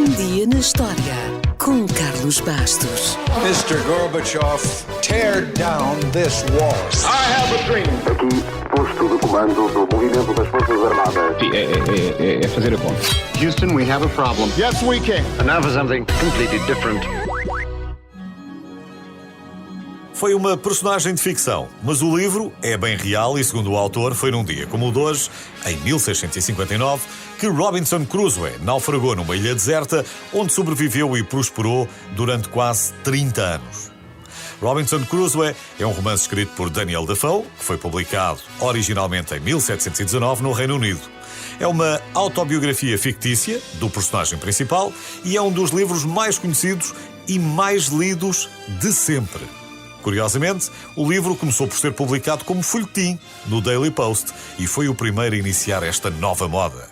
Um dia na história com Carlos Bastos. Mr. Gorbachev, tear down this wall. I have a dream. Aqui, posto de comando do movimento das Forças Armadas. É fazer a conta. Houston, we have a problem. Yes, we can. And now for something completely different. Foi uma personagem de ficção, mas o livro é bem real e, segundo o autor, foi num dia como o de hoje, em 1659, que Robinson Crusoe naufragou numa ilha deserta onde sobreviveu e prosperou durante quase 30 anos. Robinson Crusoe é um romance escrito por Daniel Defoe, que foi publicado originalmente em 1719 no Reino Unido. É uma autobiografia fictícia do personagem principal e é um dos livros mais conhecidos e mais lidos de sempre. Curiosamente, o livro começou por ser publicado como folhetim no Daily Post e foi o primeiro a iniciar esta nova moda.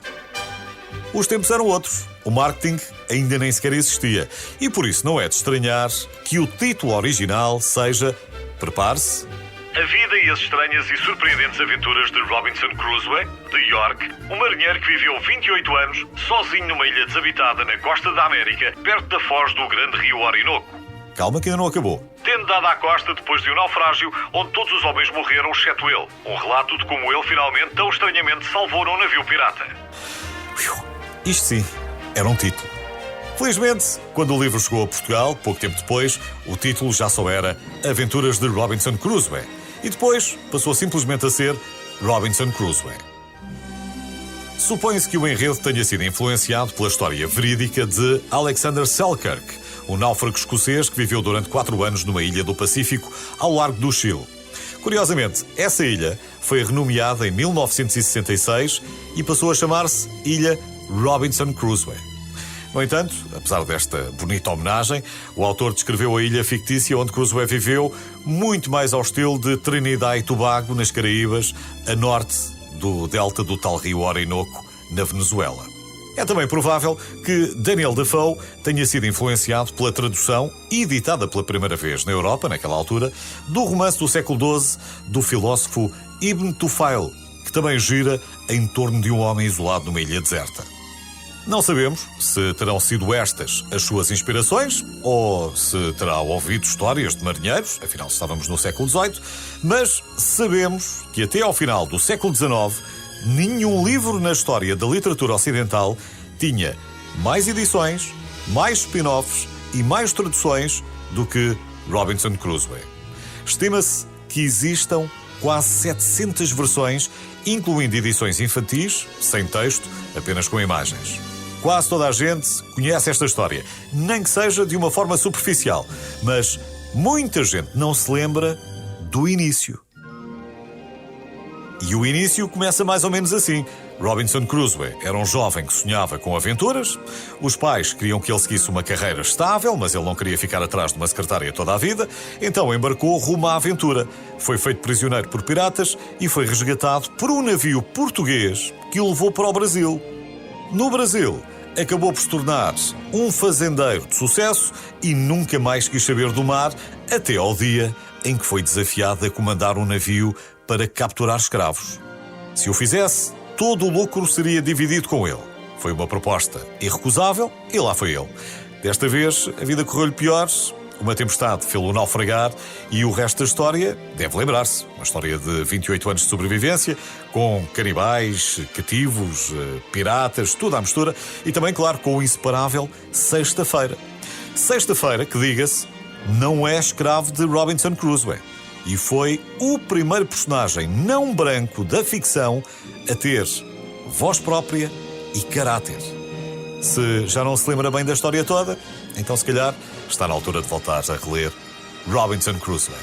Os tempos eram outros, o marketing ainda nem sequer existia e por isso não é de estranhar que o título original seja, prepare-se, A vida e as estranhas e surpreendentes aventuras de Robinson Crusoe, de York, um marinheiro que viveu 28 anos sozinho numa ilha desabitada na costa da América, perto da foz do grande rio Orinoco. Calma que ainda não acabou. Tendo dado à costa depois de um naufrágio onde todos os homens morreram, exceto ele. Um relato de como ele finalmente, tão estranhamente, salvou num navio pirata. Isto sim, era um título. Felizmente, quando o livro chegou a Portugal, pouco tempo depois, o título já só era Aventuras de Robinson Crusoe. E depois passou simplesmente a ser Robinson Crusoe. Supõe-se que o enredo tenha sido influenciado pela história verídica de Alexander Selkirk, um náufrago escocês que viveu durante 4 anos numa ilha do Pacífico, ao largo do Chile. Curiosamente, essa ilha foi renomeada em 1966 e passou a chamar-se Ilha Robinson Crusoe. No entanto, apesar desta bonita homenagem, o autor descreveu a ilha fictícia onde Crusoe viveu muito mais ao estilo de Trinidad e Tobago, nas Caraíbas, a norte do delta do tal rio Orinoco, na Venezuela. É também provável que Daniel Defoe tenha sido influenciado pela tradução, editada pela primeira vez na Europa, naquela altura, do romance do século XII do filósofo Ibn Tufayl, que também gira em torno de um homem isolado numa ilha deserta. Não sabemos se terão sido estas as suas inspirações ou se terá ouvido histórias de marinheiros, afinal estávamos no século XVIII, mas sabemos que até ao final do século XIX nenhum livro na história da literatura ocidental tinha mais edições, mais spin-offs e mais traduções do que Robinson Crusoe. Estima-se que existam quase 700 versões, incluindo edições infantis, sem texto, apenas com imagens. Quase toda a gente conhece esta história, nem que seja de uma forma superficial, mas muita gente não se lembra do início. E o início começa mais ou menos assim. Robinson Crusoe era um jovem que sonhava com aventuras. Os pais queriam que ele seguisse uma carreira estável, mas ele não queria ficar atrás de uma secretária toda a vida. Então embarcou rumo à aventura. Foi feito prisioneiro por piratas e foi resgatado por um navio português que o levou para o Brasil. No Brasil, acabou por se tornar um fazendeiro de sucesso e nunca mais quis saber do mar, até ao dia em que foi desafiado a comandar um navio para capturar escravos. Se o fizesse, todo o lucro seria dividido com ele. Foi uma proposta irrecusável e lá foi ele. Desta vez, a vida correu-lhe pior, uma tempestade fê-lo naufragar e o resto da história deve lembrar-se. Uma história de 28 anos de sobrevivência, com canibais, cativos, piratas, tudo à mistura e também, claro, com o inseparável Sexta-feira. Sexta-feira, que diga-se, não é escravo de Robinson Crusoe. E foi o primeiro personagem não branco da ficção a ter voz própria e caráter. Se já não se lembra bem da história toda, então se calhar está na altura de voltar a reler Robinson Crusoe.